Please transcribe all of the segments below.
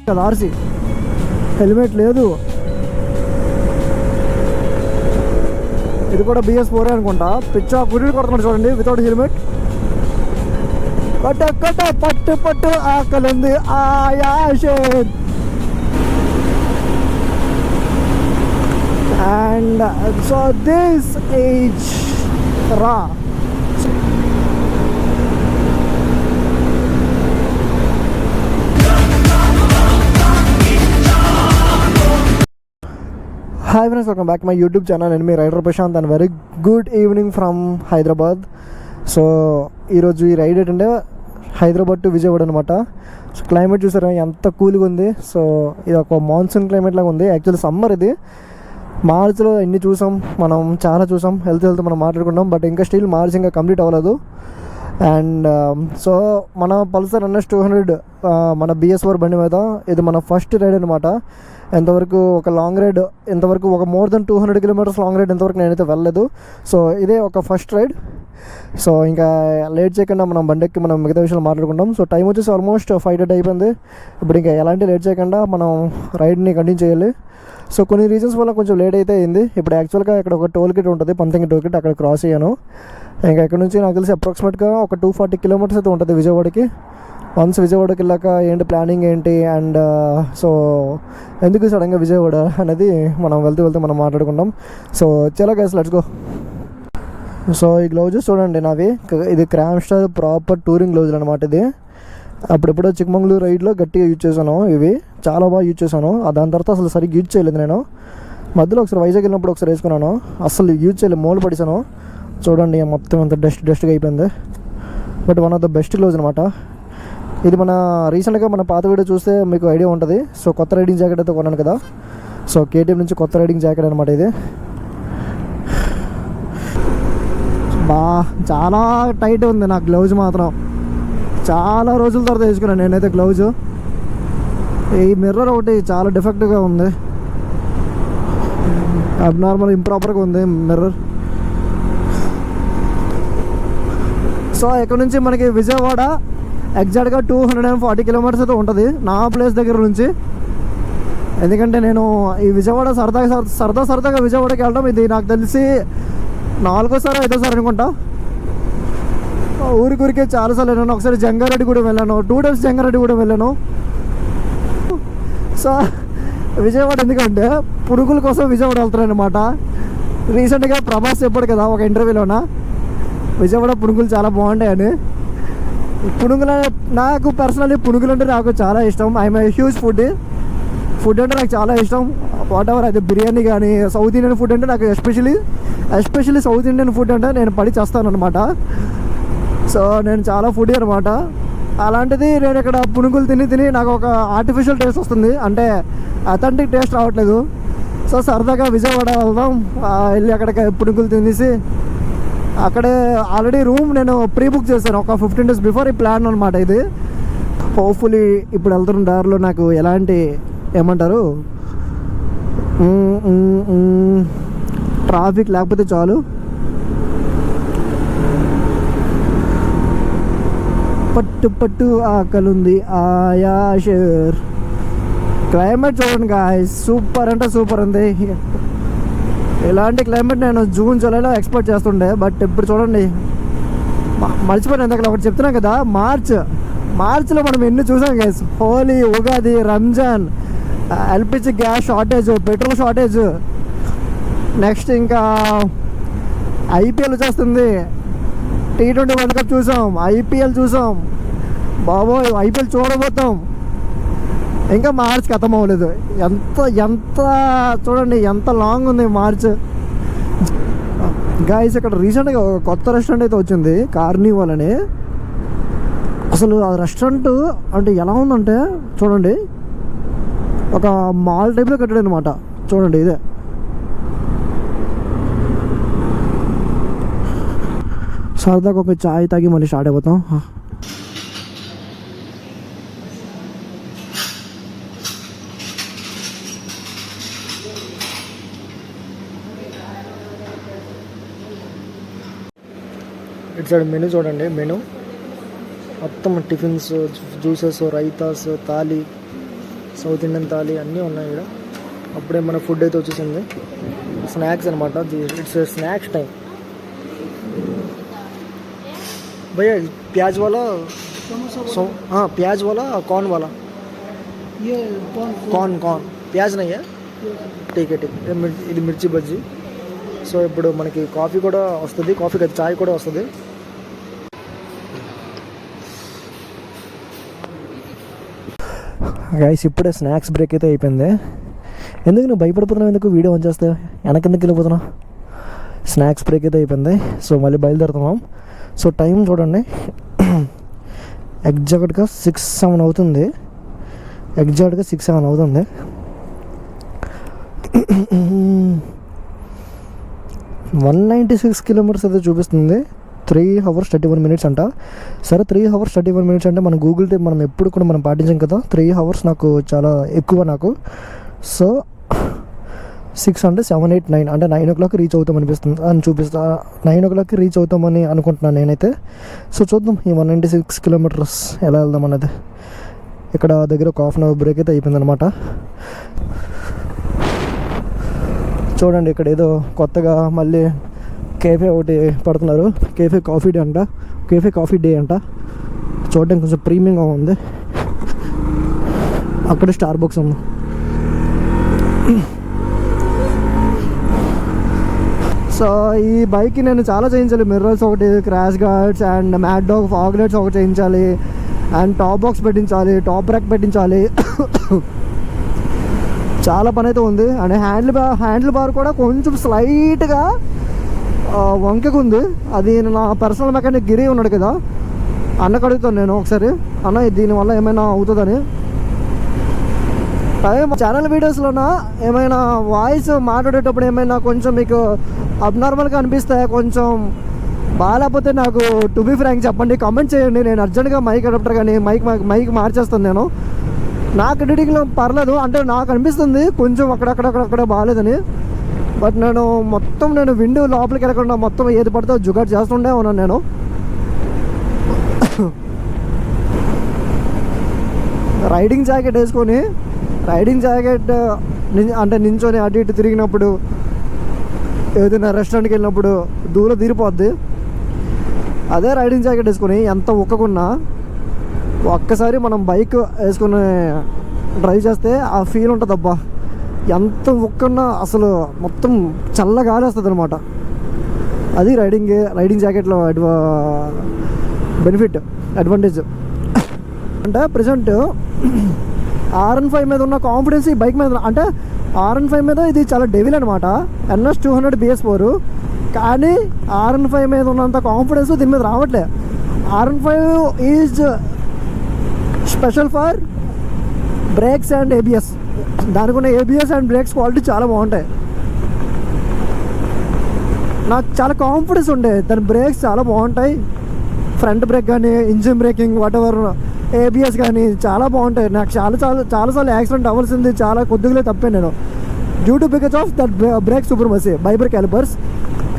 కదా RC, helmet లేదు. ఇది కూడా BS4 అనుకుంటా. పిచ్చా గురిని కొడుతున్నాడు చూడండి వితౌట్ హెల్మెట్. పట్టు పట్టు ఆకలింది ఆయాషేర్. And so this is Ra. Hi friends, welcome back to my YouTube channel. నేను మీ rider Prashanth and very good evening from Hyderabad. So ఈరోజు ఈ రైడ్ ఏంటంటే హైదరాబాద్ టు విజయవాడ అనమాట. సో క్లైమేట్ చూసారా ఎంత కూల్గా ఉంది. సో ఇది ఒక మాన్సూన్ క్లైమేట్ లాగా ఉంది. యాక్చువల్లీ సమ్మర్ ఇది. మార్చ్లో ఎన్ని చూసాం మనం, చాలా చూసాం. హెల్త్ మనం మాట్లాడుకున్నాం. బట్ ఇంకా స్టిల్ మార్చ్ ఇంకా కంప్లీట్ అవ్వలేదు. అండ్ సో మన పల్సర్ NS 200 మన BS4 బండి మీద ఇది మన ఫస్ట్ రైడ్ అనమాట. ఎంతవరకు ఒక లాంగ్ రైడ్, ఇంతవరకు ఒక more than 200 kilometres long ride ఇంతవరకు నేనైతే వెళ్ళలేదు. సో ఇదే ఒక ఫస్ట్ రైడ్. సో ఇంకా లేట్ చేయకుండా మనం బండికి మనం మిగతా విషయాలు మాట్లాడుకుంటాం. సో టైం వచ్చేసి ఆల్మోస్ట్ 5:30 అయిపోయింది. ఇప్పుడు ఇంకా ఎలాంటి లేట్ చేయకుండా మనం రైడ్ని కంటిన్యూ చేయాలి. సో కొన్ని రీజన్స్ వల్ల కొంచెం లేట్ అయితే అయింది. ఇప్పుడు యాక్చువల్గా ఇక్కడ ఒక టోల్ గేట్ ఉంటుంది, పంతంగి టోల్ గేట్, అక్కడ క్రాస్ అయ్యాను. ఇంకా ఇక్కడ నుంచి నాకు తెలిసి అప్రాక్సిమేట్గా ఒక 240 కిలోమీటర్స్ అయితే ఉంటుంది విజయవాడకి. వన్స్ విజయవాడకి వెళ్ళాక ఏంటి ప్లానింగ్ ఏంటి, అండ్ సో ఎందుకు సడన్గా విజయవాడ అనేది మనం వెళ్తూ మనం మాట్లాడుకుంటాం. సో చలో గైస్, లెట్స్ గో. సో ఈ గ్లౌజెస్ చూడండి నావి. ఇది క్రామ్స్టార్ ప్రాపర్ టూరింగ్ గ్లౌజులు అనమాట. ఇది అప్పుడెప్పుడో చిక్కమంగళూరు రైడ్లో గట్టిగా యూజ్ చేశాను. ఇవి చాలా బాగా యూజ్ చేశాను. దాని తర్వాత అసలు సరిగ్గా యూజ్ చేయలేదు నేను. మధ్యలో ఒకసారి వైజాగ్ వెళ్ళినప్పుడు ఒకసారి వేసుకున్నాను, అసలు యూజ్ చేయలేదు, మూల పడిసాను. చూడండి మొత్తం అంత డస్ట్గా అయిపోయింది. But one of the best gloves అనమాట. ఇది మన రీసెంట్గా మన పాత వీడియో చూస్తే మీకు ఐడియా ఉంటుంది. సో కొత్త రైడింగ్ జాకెట్ అయితే కొన్నాను కదా. సో KTM నుంచి కొత్త రైడింగ్ జాకెట్ అనమాట ఇది. చాలా టైట్ ఉంది నా గ్లౌజ్ మాత్రం. చాలా రోజుల తర్వాత వేసుకున్నాను నేనైతే గ్లౌజ్. ఈ మిర్రర్ ఒకటి చాలా డిఫెక్ట్గా ఉంది, అబ్నార్మల్ ఇంప్రాపర్గా ఉంది మిర్రర్. సో ఇక్కడ నుంచి మనకి విజయవాడ ఎగ్జాక్ట్గా 240 కిలోమీటర్స్ అయితే ఉంటుంది నా ప్లేస్ దగ్గర నుంచి. ఎందుకంటే నేను ఈ విజయవాడ సరదాగా విజయవాడకి వెళ్ళడం ఇది నాకు తెలిసి 4వ సారి 5వ సారి అనుకుంటా. ఊరికే చాలాసార్లు వెళ్ళాను. ఒకసారి జంగారెడ్డి కూడా వెళ్ళాను, 2 times జంగారెడ్డి కూడా వెళ్ళాను. సో విజయవాడ ఎందుకంటే పురుగుల కోసం విజయవాడ వెళ్తున్నాను అనమాట. రీసెంట్గా ప్రభాస్ చెప్పాడు కదా ఒక ఇంటర్వ్యూలోన, విజయవాడ పునుగులు చాలా బాగుంటాయని. పునుగులు నాకు పర్సనల్లీ పునుగులు అంటే నాకు చాలా ఇష్టం. ఐఎమ్ ఏ హ్యూజ్ ఫుడ్ అంటే నాకు చాలా ఇష్టం. వాట్ ఎవర్ అయితే బిర్యానీ కానీ సౌత్ ఇండియన్ ఫుడ్ అంటే నాకు ఎస్పెషల్లీ సౌత్ ఇండియన్ ఫుడ్ అంటే నేను పడి చేస్తాను అనమాట. సో నేను చాలా ఫుడీ అనమాట. అలాంటిది నేను ఇక్కడ పునుగులు తిని నాకు ఒక ఆర్టిఫిషియల్ టేస్ట్ వస్తుంది, అంటే అథెంటిక్ టేస్ట్ రావట్లేదు. సో సరదాగా విజయవాడ వెళ్దాం, వెళ్ళి అక్కడికి పునుగులు తినేసి అక్కడే ఆల్రెడీ రూమ్ నేను ప్రీ బుక్ చేశాను ఒక 15 days బిఫోర్. ఈ ప్లాన్ అనమాట ఇది. హోప్ఫుల్లీ ఇప్పుడు వెళ్తున్న దారిలో నాకు ఎలాంటి ఏమంటారు ట్రాఫిక్ లేకపోతే చాలు. పట్టు ఆకలుంది ఆయాషర్. క్లైమేట్ చూడండి గాయ్స్, సూపర్ అంటే సూపర్ ఉంది. ఇలాంటి క్లైమేట్ నేను జూన్ జూలైలో ఎక్స్పెక్ట్ చేస్తుండే, బట్ ఇప్పుడు చూడండి మర్చిపోయాను. ఎందుకంటే ఒకటి చెప్తున్నాను కదా, మార్చ్లో మనం ఎన్ని చూసాం guys. Holi, Ugadi, Ramzan, LPG gas shortage, petrol shortage, next ఇంకా IPL వచ్చేస్తుంది, T20 వరల్డ్ కప్ చూసాం, IPL చూసాం, బాబోయ్ IPL చూడబోతాం. ఇంకా మార్చ్ ఖతం అవ్వలేదు. ఎంత చూడండి ఎంత లాంగ్ ఉంది మార్చ్. గాయస్ ఇక్కడ రీసెంట్గా కొత్త రెస్టారెంట్ అయితే వచ్చింది, కార్నివాల్ అని. అసలు ఆ రెస్టారెంట్ అంటే ఎలా ఉందంటే చూడండి, ఒక మాల్ టైప్లో కట్టాడు అనమాట. చూడండి ఇదే. సరదాగా ఒక చాయ్ తాగి మళ్ళీ స్టార్ట్ అయిపోతాం. ఇటు సైడ్ మెనూ చూడండి. మెనూ మొత్తం tiffins, juices, raitas, thali south Indian thali అన్నీ ఉన్నాయి ఇక్కడ. అప్పుడే మన ఫుడ్ అయితే వచ్చేసింది. స్నాక్స్ అనమాట, ఇట్స్ స్నాక్స్ టైం. भैया प्याज वाला प्याज वाला कौन वाला ये कौन कौन प्याज नहीं है ठीक है ఇది మిర్చి బజ్జీ. సో ఇప్పుడు మనకి కాఫీ కూడా వస్తుంది, కాఫీ కదా చాయ్ కూడా వస్తుంది. గైస్ ఇప్పుడే స్నాక్స్ బ్రేక్ అయితే అయిపోయింది. ఎందుకు నువ్వు భయపడిపోతున్నావు? ఎందుకు వీడియో ఆన్ చేస్తే వెనకెందుకు వెళ్ళిపోతున్నావు? స్నాక్స్ బ్రేక్ అయితే అయిపోయింది. సో మళ్ళీ బయలుదేరుతున్నాం. సో టైం చూడండి, ఎగ్జాక్ట్గా 6-7 అవుతుంది. 196 కిలోమీటర్స్ అయితే చూపిస్తుంది. 3 hours 31 minutes అంట. సరే 3 hours 31 minutes అంటే మన గూగుల్ టైప్ మనం ఎప్పుడు కూడా మనం పాటించాం కదా. 3 hours నాకు చాలా ఎక్కువ నాకు. సో 6 అంటే 7, 8, 9 అంటే 9 o'clock రీచ్ అవుతాం అనిపిస్తుంది అని చూపిస్తా. 9 o'clock రీచ్ అవుతామని అనుకుంటున్నాను నేనైతే. సో చూద్దాం ఈ 196 కిలోమీటర్స్ ఎలా వెళ్దాం అన్నది. ఇక్కడ దగ్గర ఒక 1/2 hour బ్రేక్ అయితే అయిపోయిందనమాట. చూడండి ఇక్కడ ఏదో కొత్తగా మళ్ళీ కేఫే ఒకటి పడుతున్నారు. కేఫే కాఫీ డే అంట. చూడడానికి కొంచెం ప్రీమియంగా ఉంది. అక్కడ స్టార్ బాక్స్ ఉంది. సో ఈ బైక్కి నేను చాలా చేయించాలి. మిర్రర్స్ ఒకటి, crash guards and mad dog fog lights ఒకటి చేయించాలి, అండ్ టాప్ బాక్స్ పెట్టించాలి, టాప్ ర్యాక్ పెట్టించాలి. చాలా పని అయితే ఉంది. అండ్ హ్యాండిల్ బార్ కూడా కొంచెం స్లైట్గా వంకకు ఉంది. అది నా పర్సనల్ మెకానిక్ గిరి ఉన్నాడు కదా, అన్నకు అడుగుతాను నేను ఒకసారి, అన్న దీనివల్ల ఏమైనా అవుతుందని. ఛానల్ వీడియోస్లోన ఏమైనా వాయిస్ మాట్లాడేటప్పుడు ఏమైనా కొంచెం మీకు అబ్నార్మల్గా అనిపిస్తే, కొంచెం బాగాలేకపోతే నాకు టు బీ ఫ్రాంక్ చెప్పండి, కామెంట్ చేయండి. నేను అర్జెంట్గా మైక్ అడాప్టర్ కానీ మైక్ మార్చేస్తాను. నేను నాకు ఎడిటింగ్లో పర్లేదు, అంటే నాకు అనిపిస్తుంది కొంచెం అక్కడక్కడ బాగాలేదని. బట్ నేను విండో లోపలికి వెళ్ళకుండా మొత్తం ఏది పడితే జుగాట్ చేస్తుండే ఉన్నాను నేను. రైడింగ్ జాకెట్ వేసుకొని అంటే నించొని అటు ఇటు తిరిగినప్పుడు, ఏదైనా రెస్టారెంట్కి వెళ్ళినప్పుడు దూరం తీరిపోద్ది. అదే రైడింగ్ జాకెట్ వేసుకొని ఎంత ఉక్కకున్నా ఒక్కసారి మనం బైక్ వేసుకొని డ్రైవ్ చేస్తే ఆ ఫీల్ ఉంటుంది. అబ్బా ఎంత ఉక్కన్నా అసలు మొత్తం చల్లగా గాలి వస్తుంది అనమాట. అది రైడింగ్ జాకెట్లో అడ్వాంటేజ్. అంటే ప్రజెంట్ R15 మీద ఉన్న కాన్ఫిడెన్స్ ఈ బైక్ మీద, అంటే R15 మీద ఇది చాలా డెవిల్ అనమాట. NS 200 BS4, కానీ R15 మీద ఉన్నంత కాన్ఫిడెన్స్ దీని మీద రావట్లే. R15 is special for brakes and ABS. దానికి ఉన్న ABS అండ్ బ్రేక్స్ క్వాలిటీ చాలా బాగుంటాయి. నాకు చాలా కాన్ఫిడెన్స్ ఉండే, దాని బ్రేక్స్ చాలా బాగుంటాయి. ఫ్రంట్ బ్రేక్ కానీ, engine breaking, what ever, ABS కానీ చాలా బాగుంటాయి. నాకు చాలాసార్లు యాక్సిడెంట్ అవ్వాల్సింది చాలా కొద్దిగా తప్పాను నేను, due to because of that brake supremacy Bybre calipers.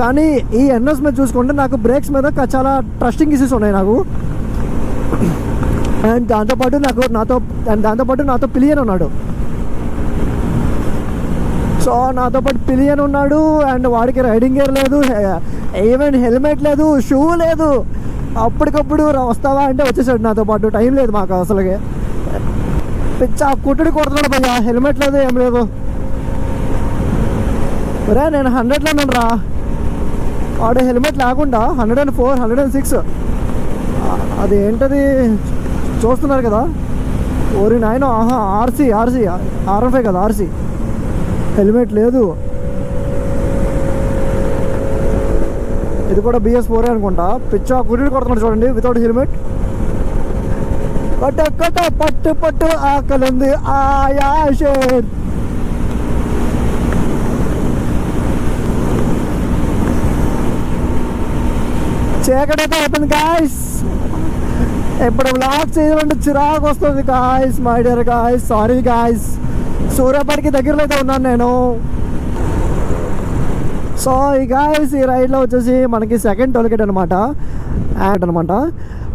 కానీ ఈ NS మీద చూసుకుంటే నాకు బ్రేక్స్ మీద చాలా ట్రస్టింగ్ ఇష్యూస్ ఉన్నాయి నాకు. అండ్ దాంతోపాటు నాతో పిలియన్ ఉన్నాడు. సో నాతో పాటు పిలియన్ ఉన్నాడు, అండ్ వాడికి రైడింగ్ గేర్ లేదు, ఈవెన్ హెల్మెట్ లేదు, షూ లేదు. అప్పటికప్పుడు వస్తావా అంటే వచ్చేసాడు నాతో పాటు. టైం లేదు మాకు అసలుగా. పిచ్చా కుట్టుడి కొడుతున్నాడు భయ్యా, హెల్మెట్ లేదు, ఏం లేదు. రే నేను 100లో ఉన్నాను రా, వాడు హెల్మెట్ లేకుండా 104, 106. అది ఏంటది చూస్తున్నారు కదా, ఓరి నాయన. ఆర్సీ R15 కదా, ఆర్సీ. హెల్మెట్ లేదు. ఇది కూడా BS4 అనుకుంటా. పిచ్చా కుర్రీడు కొడుతున్నాడు చూడండి వితౌట్ హెల్మెట్. పట్టు ఆకలింది ఆయాషేర్. చీకటైతే అయిపోయింది గాయస్. ఇప్పుడు బ్లాగ్ చేయాలంటే చిరాకు వస్తుంది guys, my dear guys. Sorry guys, సూర్యాపేటకి దగ్గరలో అయితే ఉన్నాను నేను. సో ఈ గాయస్ ఈ రైడ్లో వచ్చేసి మనకి సెకండ్ టోల్గేట్ అనమాట.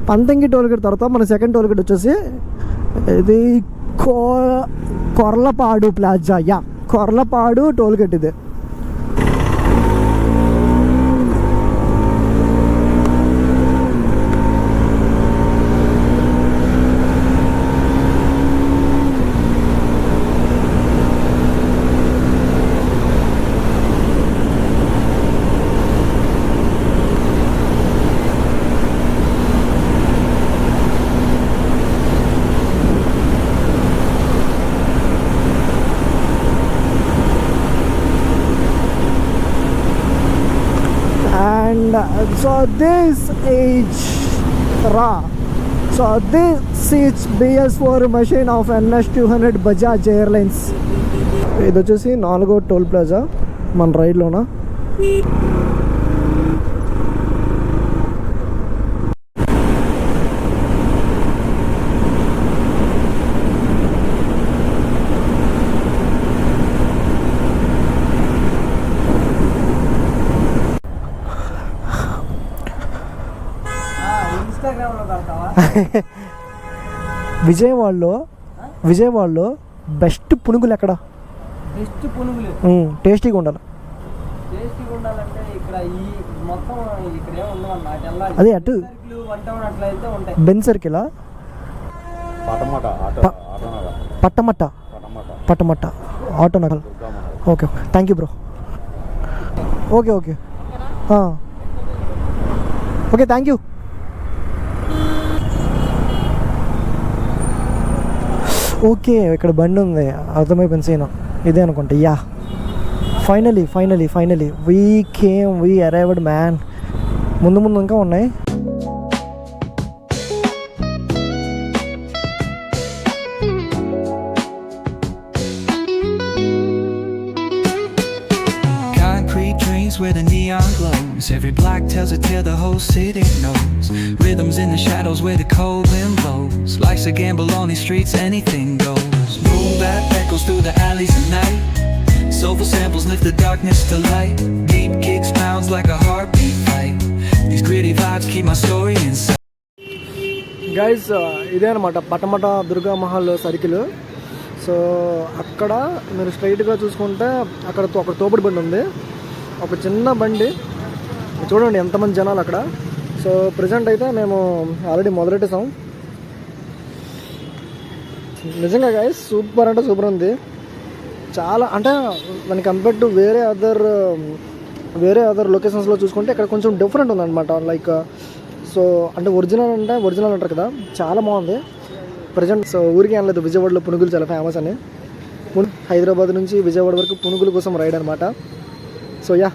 పంతంగి టోల్గేట్ తర్వాత మన సెకండ్ టోల్గేట్ వచ్చేసి ఇది Korlapadu plaza, yeah Korlapadu toll gate ఇది. And so this is Ra. So this is BS4 machine of NS200 Bajaj Airlines. ఇది వచ్చేసి 4వ టోల్ ప్లాజా మన రైడ్లోనా. విజయవాడలో బెస్ట్ పునుగులు ఎక్కడ? బెస్ట్ పునుగులు టేస్టీగా ఉండాలి. టేస్టీగా ఉండాలంటే ఇక్కడ ఈ మొత్తం ఇక్కడ ఏమి ఉండవన్నమాట. అదే అటు అట్లయితే ఉంటాయి. బెన్ సర్కిలా, Patamata Auto Nagar. Okay thank you bro. Okay okay okay thank you. Okay ఇక్కడ బండి ఉంది, అర్థమైపోయింది సీన్ ఇదే అనుకుంటా. Yeah finally we arrived man. ముందు ఇంకా ఉన్నాయి. Where the neon glows, every block tells a tale the whole city knows. Rhythms in the shadows where the cold wind blows. Life's a gamble on these streets, anything goes. Boom bap echoes through the alleys at night. Soulful samples lift the darkness to light. Deep kicks pounds like a heartbeat fight. These gritty vibes keep my story inside. Guys ఇదే అనమాట Patamata Durga Mahal circle. So అక్కడ మీరు స్ట్రైట్గా చూసుకుంటే అక్కడ తోపుడు బండి ఉంది, ఒక చిన్న బండి. చూడండి ఎంతమంది జనాలు అక్కడ. సో ప్రజెంట్ అయితే మేము ఆల్రెడీ మొదలెట్టేసాం. నిజంగా గైస్ సూపర్ అంటే సూపర్ ఉంది. చాలా అంటే దాని కంపేర్ టు వేరే అదర్ లొకేషన్స్లో చూసుకుంటే ఇక్కడ కొంచెం డిఫరెంట్ ఉందన్నమాట. లైక్ సో అంటే ఒరిజినల్ అంటారు కదా, చాలా బాగుంది. ప్రజెంట్ సో ఊరికి అనలేదు, విజయవాడలో పునుగులు చాలా ఫేమస్ అని. హైదరాబాద్ నుంచి విజయవాడ వరకు పునుగుల కోసం రైడ్ అనమాట. So yeah.